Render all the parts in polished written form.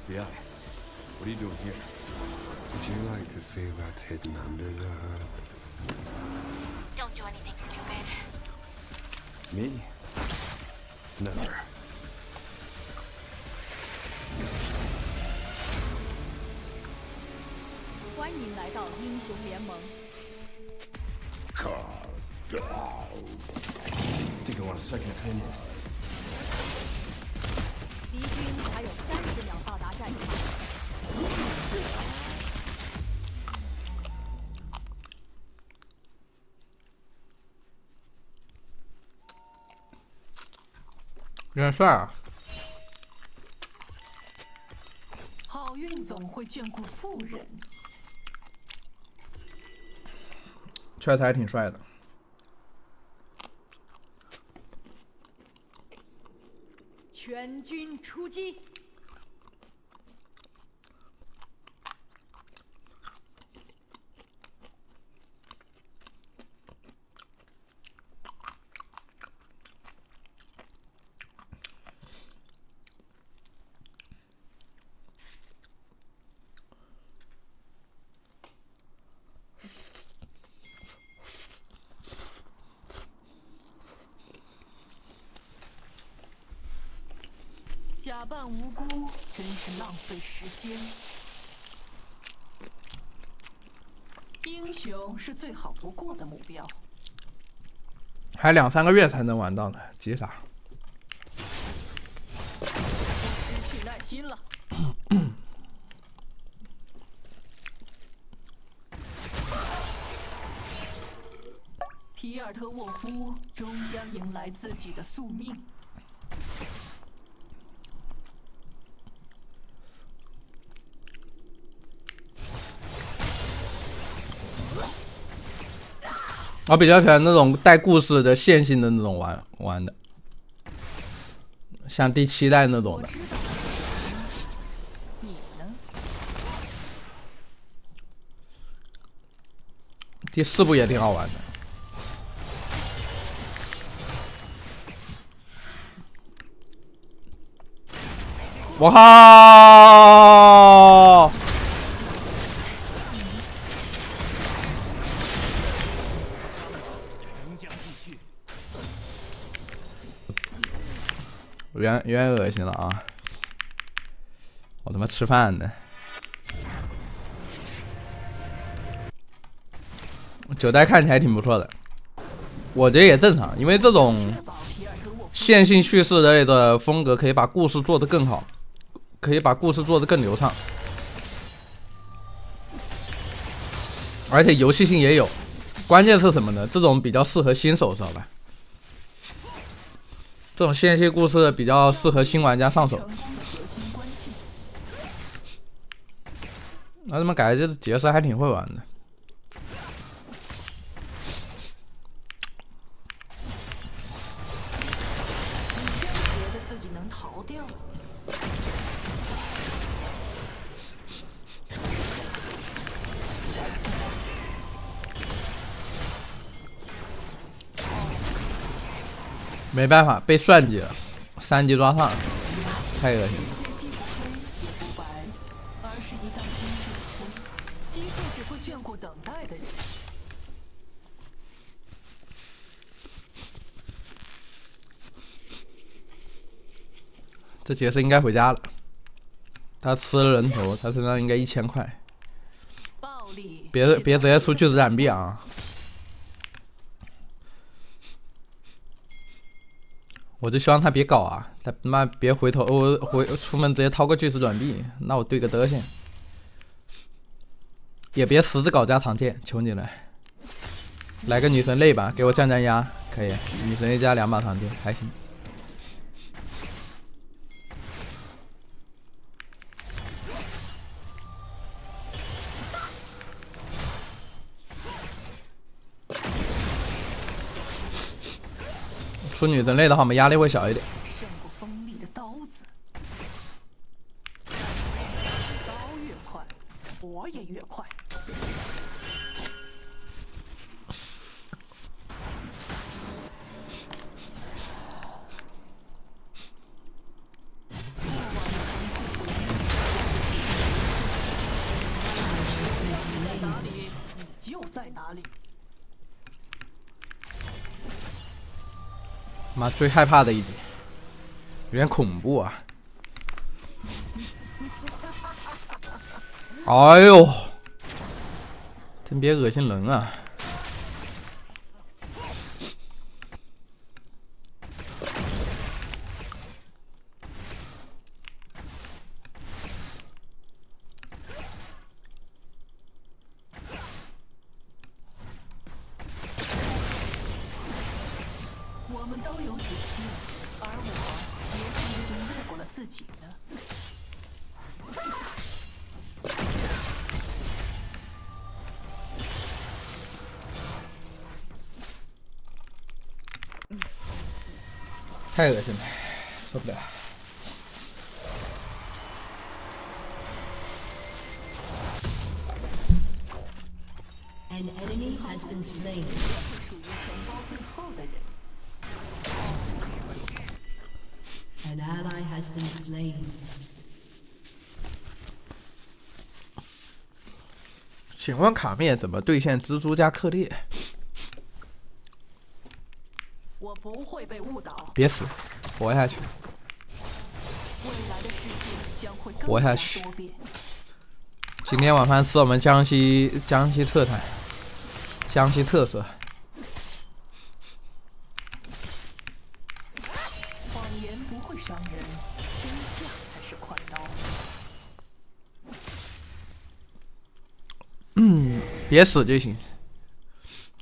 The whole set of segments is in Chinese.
FBI. What are you doing here? Would you like to see what's hidden under the hood? Don't do anything stupid. Me? Never. 欢迎来到英雄联盟。Think I want a second opinion. 敌军还有30秒到达战场。有点帅啊！好运总会眷顾富人。确实还挺帅的。全军出击！假扮无辜，真是浪费时间。英雄是最好不过的目标。还2、3个月才能玩到呢，急啥？失去耐心了。皮尔特沃夫终将迎来自己的宿命。我比较喜欢那种带故事的线性的那种玩的，像第7代那种的。你呢？第4部也挺好玩的。我靠！有点恶心了啊！我他妈吃饭呢。9代看起来挺不错的，我觉得也正常，因为这种线性叙事类的风格可以把故事做得更好，可以把故事做得更流畅，而且游戏性也有。关键是什么呢？这种比较适合新手，知道吧？这种线性故事比较适合新玩家上手。那他们感觉这杰斯还挺会玩的。觉得自己能逃掉？没办法，被算计了，3级抓上，太恶心了。而是一道机会，机会只会眷顾等待的人。这杰斯应该回家了，他吃了人头，他身上应该1000块。暴力，别直接出巨资染币啊！我就希望他别搞啊，他妈别回头出门直接掏个巨石转币，那我对个德行。也别10字搞加长剑，求你了。来个女神泪吧，给我降压，可以。女神泪加2把长剑，还行。出女神泪的话，我们压力会小一点。胜过锋利的刀子，刀越快，活也越快。妈最害怕的一集，有点恐怖啊！哎呦，真别恶心人啊！我们都有底线，而我也许已经越过了自己呢。太恶心了，受不了。 An enemy has been slain. 属于城堡最后的人。 An ally has been slain. 请问卡面怎么兑现蜘蛛加克烈？我不会被误导，别死，活下去。未来的世界将会活更加下去多变。今天晚饭吃我们江西特产，江西特色。谎言不会伤人，真相才是快刀。别死就行。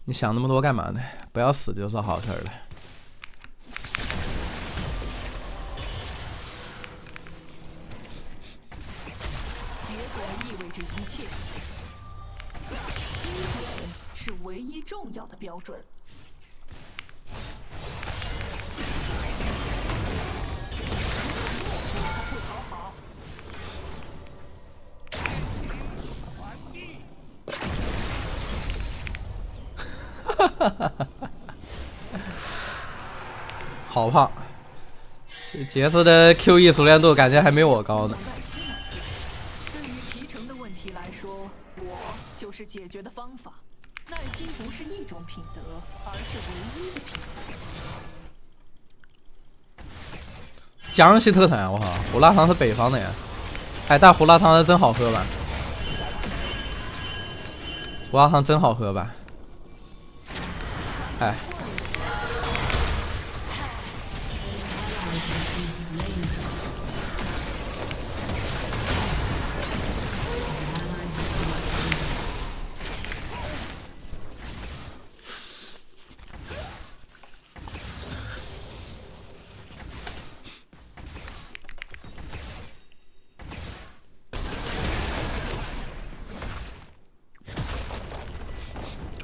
你想那么多干嘛呢？不要死就是好事儿了。结果意味着一切。精准是唯一重要的标准。不讨好。好胖，这杰斯的 QE 熟练度感觉还没我高呢。对于皮城的问题来说，我就是解决的方法。耐心不是一种品德，而是唯一的品德。江西特产啊！我靠，胡辣汤是北方的呀。哎，但胡辣汤真好喝吧？胡辣汤真好喝吧？哎。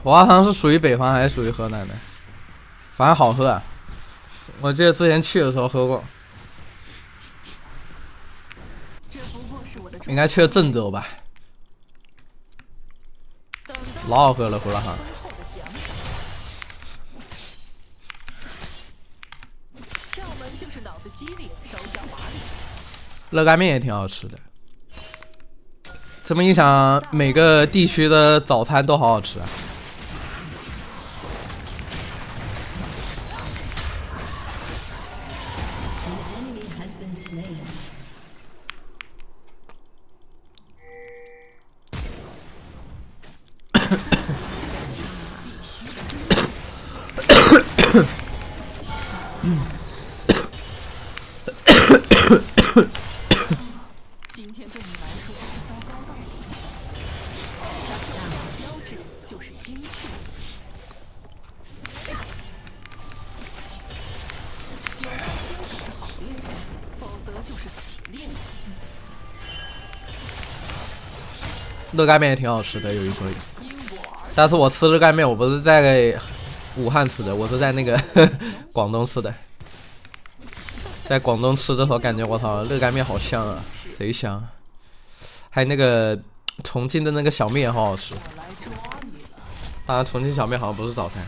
胡辣汤是属于北方还是属于河南的？反正好喝啊！我记得之前去的时候喝过。应该去了郑州吧？老好喝了胡辣汤。热干面也挺好吃的。这么一想，每个地区的早餐都好好吃啊。 今天对你来说是糟糕到底。标志就是精确。有些是好猎人，否则就是死猎人。热干面也挺好吃的，有一说一。但是我吃热干面，我不是在武汉吃的，我是在那个广东吃的。在广东吃的时候，感觉我操，热干面好香啊，贼香。还有那个重庆的那个小面也好好吃。当然，重庆小面好像不是早餐。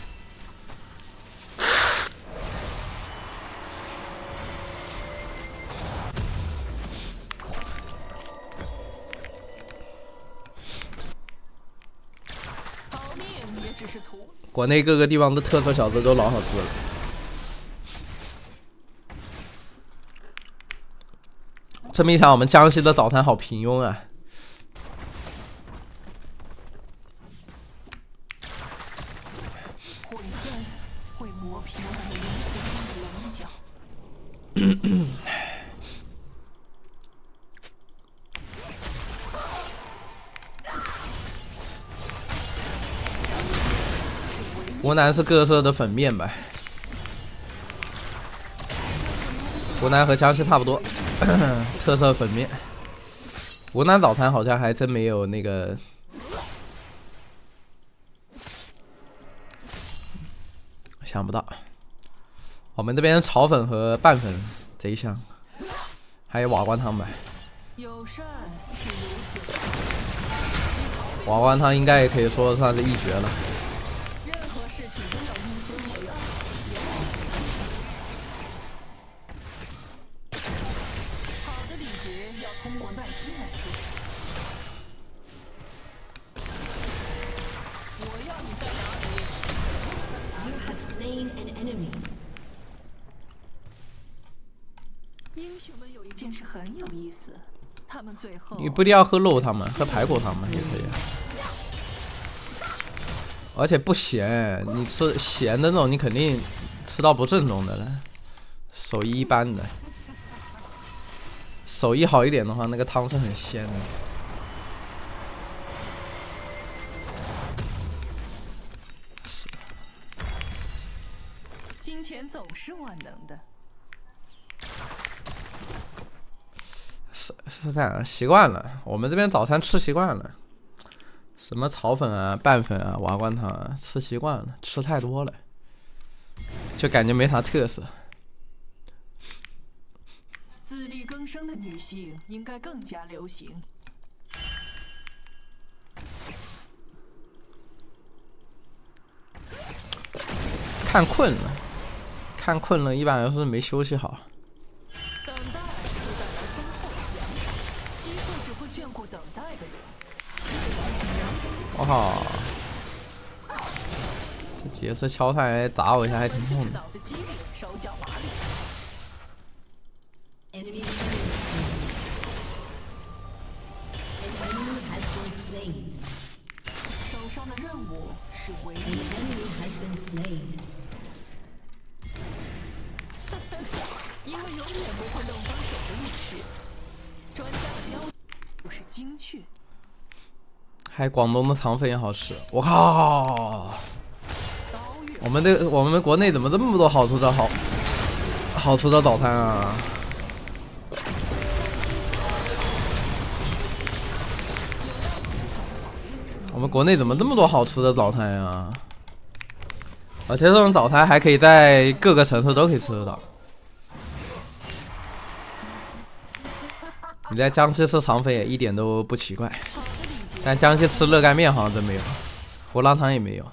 逃命也只是图。国内各个地方的特色小吃都老好吃了。这么一想，我们江西的早餐好平庸啊。悔恨会磨平我们人生中的棱角。湖南是各色的粉面吧？湖南和江西差不多，特色粉面。湖南早餐好像还真没有那个，想不到。我们这边炒粉和拌粉贼香，还有瓦罐汤吧。友善是如此，瓦罐汤应该也可以说算是一绝了。任何事情都要因氛围而好的礼节要通过耐心来说。我要你在哪里？ You have slain an enemy. 英雄们有一件事很有意思，他们最后你不一定要喝肉汤嘛，喝排骨汤嘛也可以。而且不咸，你吃咸的那种，你肯定吃到不正宗的了。手艺一般的，手艺好一点的话，那个汤是很鲜的。金钱总是万能的。是这样，习惯了。我们这边早餐吃习惯了，什么炒粉啊、拌粉啊、瓦罐汤啊，吃习惯了，吃太多了，就感觉没啥特色。自力更生的女性应该更加流行。看困了，看困了，一般要是没休息好。等待会带来丰厚的奖赏，机会只会眷顾等待的人。我靠！这几次敲饭来打我一下还挺痛的。脑子机灵，手脚麻利。 Enemy has been slain. 手上的任务是唯 An 一。 enemy has been slain. 因为永远不会弄脏手的意识。专家的标准就是精确。还广东的肠粉也好吃，我靠！我们国内怎么这么多好吃的早餐啊？我们国内怎么这么多好吃的早餐呀？而且这种早餐还可以在各个城市都可以吃得到。你在江西吃肠粉也一点都不奇怪，但江西吃热干面好像真没有，胡辣汤也没有。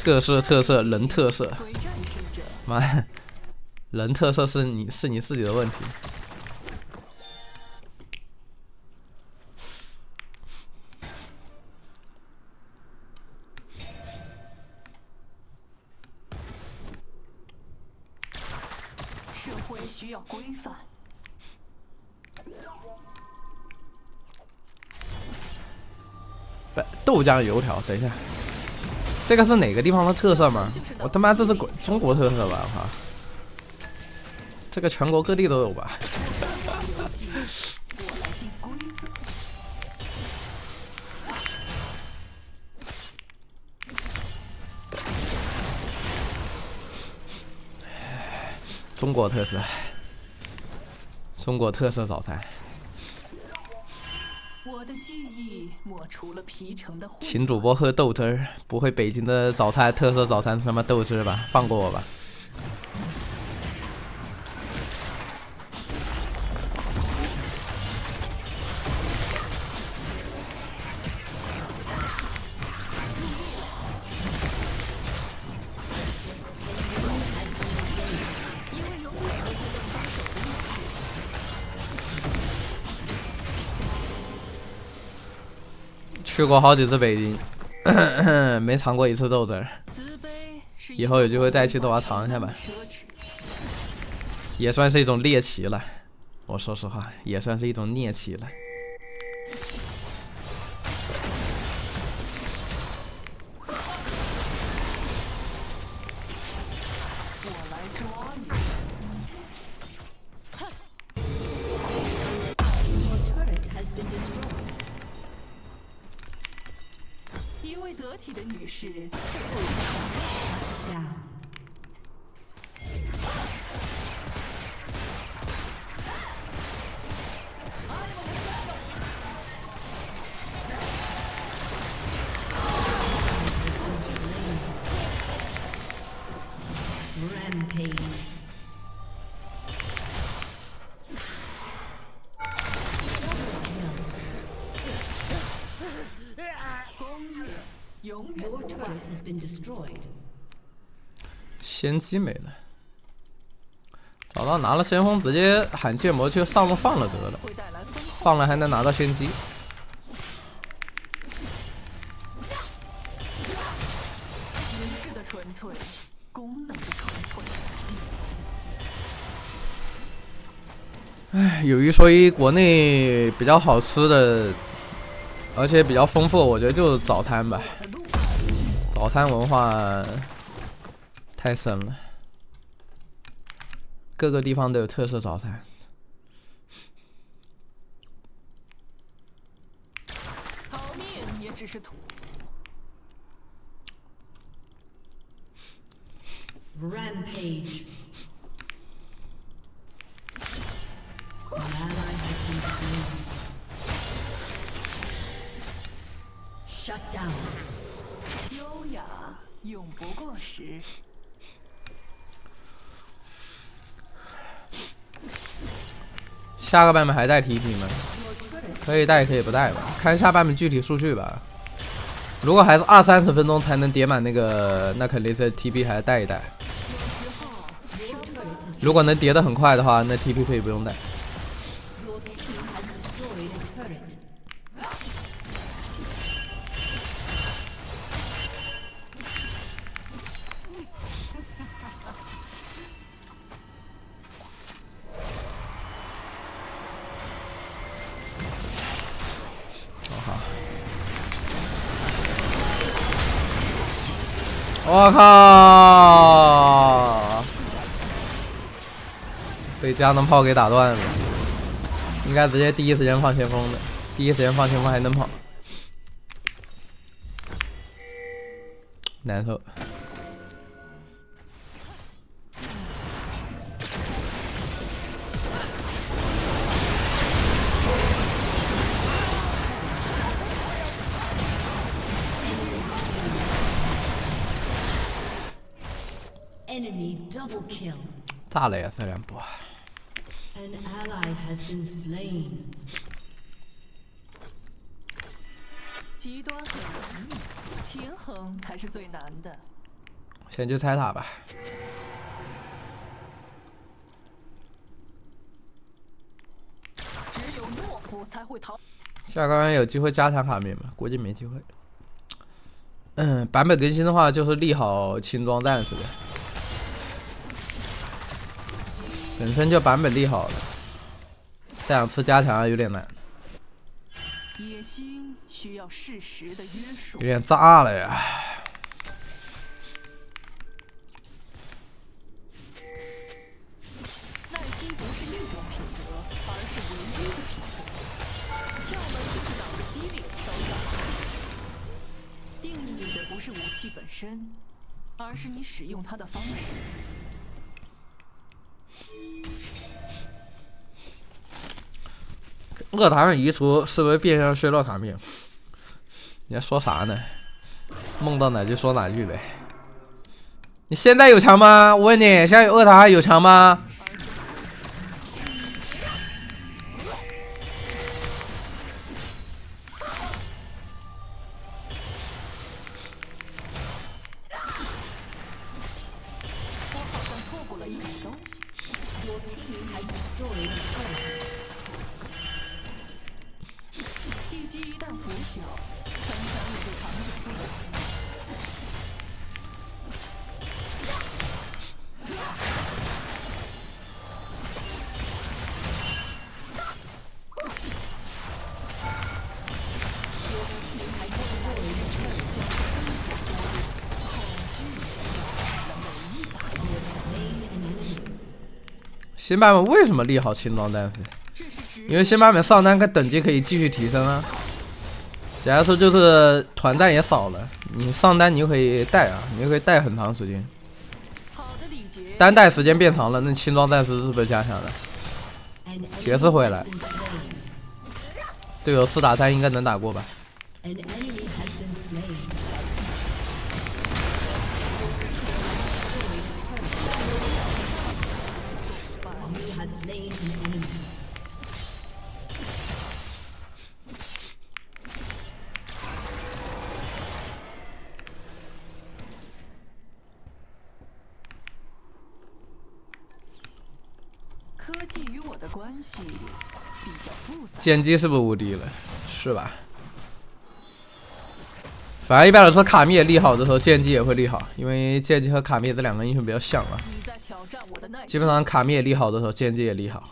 特色人特色，妈，人特色是你自己的问题。社会需要规范。豆浆油条，等一下。这个是哪个地方的特色吗？我他妈这是中国特色吧？我靠，这个全国各地都有吧？中国特色，中国特色早餐。我的记忆抹除了皮城的。请主播喝豆汁儿，不会北京的早餐特色早餐他妈豆汁儿吧？放过我吧。去过好几次北京，没尝过一次豆汁儿。以后有机会再去的话尝一下吧，也算是一种猎奇了。我说实话，也算是一种猎奇了。一位得体的女士。Your turret has been destroyed. 先机没了，找到拿了先锋，直接喊剑魔去上路放了得了，放了还能拿到先机。形式的纯粹，功能的纯粹。唉，有一说一，国内比较好吃的，而且比较丰富，我觉得就是早餐吧。早餐文化太深了，各个地方都有特色早餐。逃命也只是图。Rampage. An ally has been slain. Shut down. 优雅永不过时。下个版本还带 TP 吗？可以带，也可以不带吧，看下版本具体数据吧。如果还是20-30分钟才能叠满那个，那肯定是 TP 还带一带。如果能叠得很快的话，那 TP 可以不用带。Your team has destroyed a turret. 我靠！被加农炮给打断了，应该直接第一时间放前锋的，第一时间放前锋还能跑，难受。Enemy double kill. 炸了呀，这两波。 An ally has been slain. 极端很容易，平衡才是最难的。先去拆塔吧。只有懦夫才会逃。下个版有机会加强卡面吗？估计没机会。版本更新的话，就是立好轻装战士的。 本身就版本立好了，这2次加强有点难，野心需要适时的约束。有点炸了呀！耐心不是一种品德，而是唯一的品德。窍门就是脑子机灵，手脚快。定义的不是武器本身，而是你使用它的方式。 恶塔移除是不是变相削弱卡面？你在说啥呢？梦到哪句说哪句呗。你现在有强吗？我问你，现在有恶塔有强吗？我好像错过了一点东西。 Your team has destroyed a turret. 地球击一旦腐朽，城墙也就长久不了。新版本为什么利好轻装战士？因为新版本上单跟等级可以继续提升啊。假如说就是团战也少了，你上单你就可以带啊，你就可以带很长时间。单带时间变长了，那轻装战士是不是加强了？杰斯回来，队友4打3应该能打过吧？ An enemy has been slain. You have slain an enemy. 科技与我的关系比较复杂。剑姬是不是无敌了？是吧？反正一般来说，卡密也利好的时候，剑姬也会利好，因为剑姬和卡密这2个英雄比较像啊。你在挑战我的耐心。基本上卡密也利好的时候，剑姬也利好。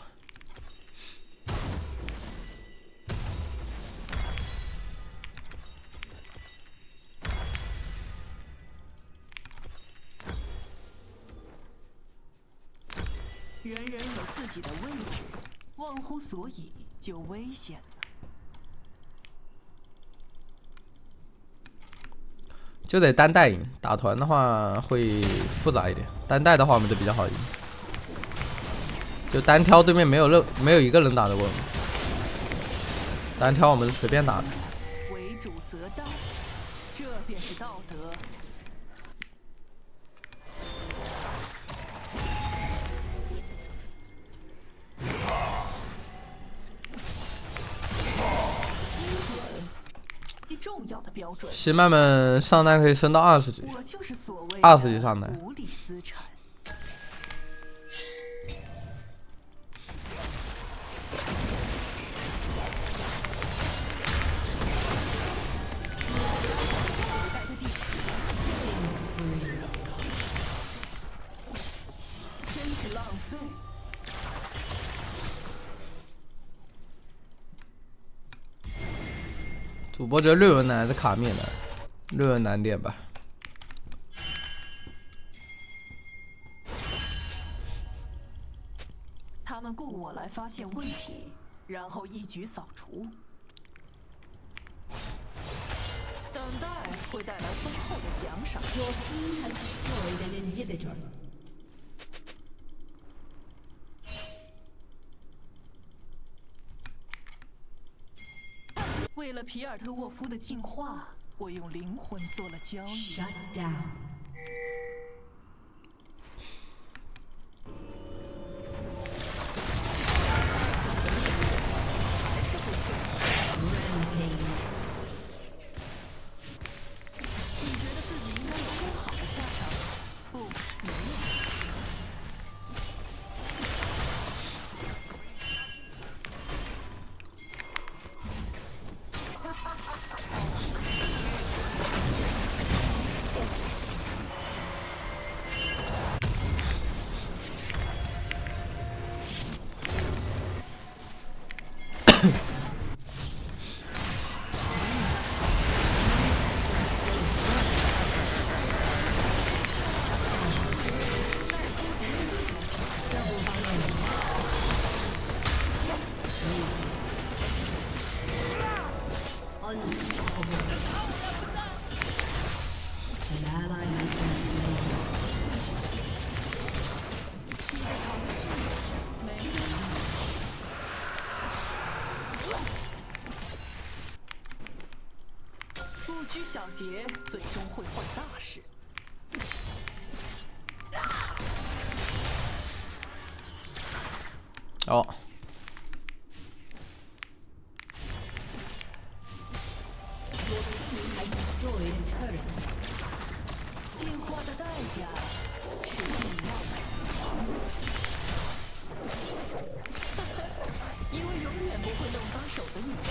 人人有自己的位置，忘乎所以就危险了。就得单带赢，打团的话会复杂一点。单带的话，我们就比较好赢。就单挑对面没有一个人打得过我们，单挑我们是随便打的。为主则当，这便是道德。精准，一重要的标准。新版本上单可以升到20级，我就是所谓20级上单。无理资产。真是浪费。主播觉得略文难还是卡密难？略文难点吧。他们雇我来发现问题，然后一举扫除。等待会带来丰厚的奖赏。 Your team has destroyed an inhibitor. 为了皮尔特沃夫的进化，我用灵魂做了交易。 Shut down. Rampage. 你觉得自己应该有更好的下场？不，没有。 Unstoppable. An ally has been slain. 不拘小节，最终会坏大事。哦， Has destroyed a turret. 进化的代价是必要的，因为永远不会弄脏手的女士。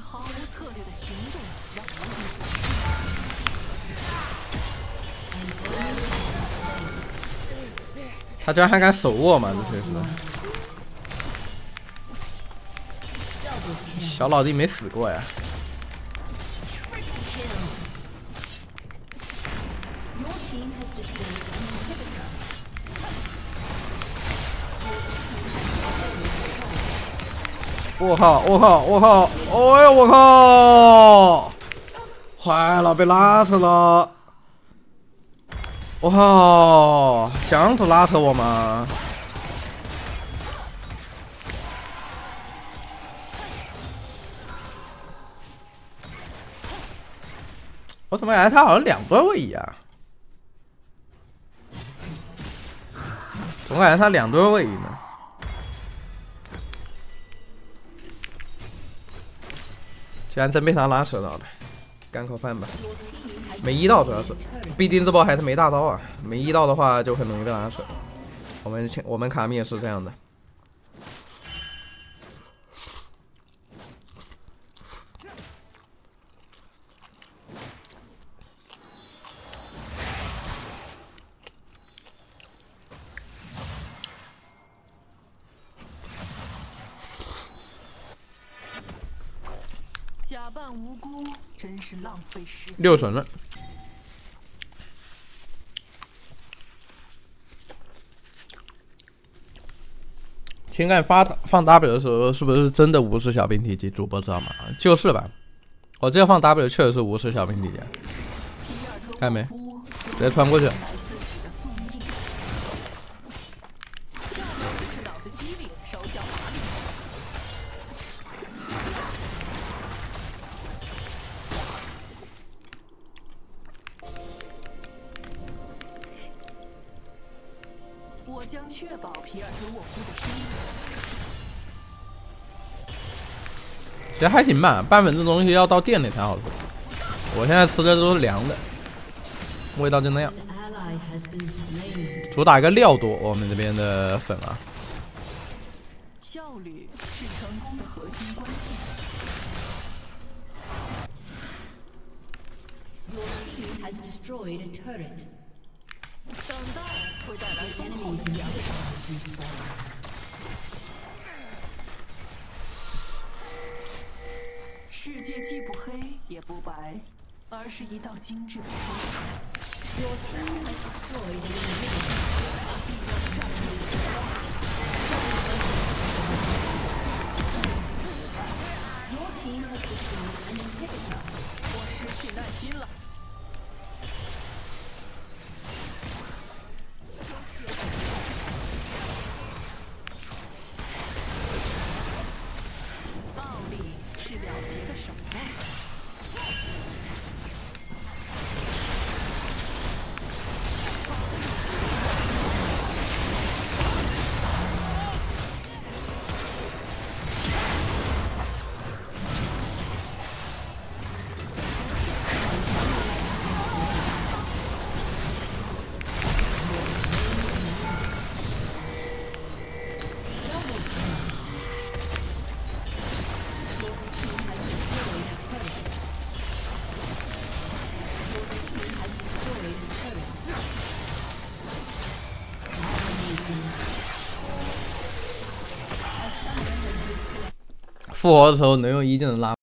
毫无策略的行动让无敌他居然还敢手握嘛？这确实，小老弟没死过呀。 Your team has destroyed an inhibitor. 我靠！我靠！我靠！哎呦我靠！坏了，被拉扯了！我靠！这样子拉扯我吗？我怎么感觉他好像两段位移啊？总感觉他两段位移呢。 既然真被他拉扯到了，干口饭吧。没一到主要是，毕竟这波还是没大刀啊。没一到的话就很容易被拉扯。我们卡米也是这样的。假扮无辜，真是浪费时间。 6神了。情感放 W 的时候，是不是真的无视小兵体积？主播知道吗？就是吧。我这个放 W 确实是无视小兵体积，看没？直接穿过去。 我将确保皮尔德沃夫的生命。其实还行吧，拌粉这东西要到店里才好吃。我现在吃的都是凉的，味道就那样。 An ally has been slain. 主打一个料多，我们这边的粉啊。效率是成功的核心关键。 Your team has destroyed a turret. 等待会带来丰厚 Enemies 的 in 奖 the 赏。 has respawned. 世界既不黑也不白，而是一道精致的黑。 Your team has destroyed an inhibitor. Your team has destroyed an inhibitor. 我失去耐心了。暴力是了结的手段。复活的时候能用一技能拉。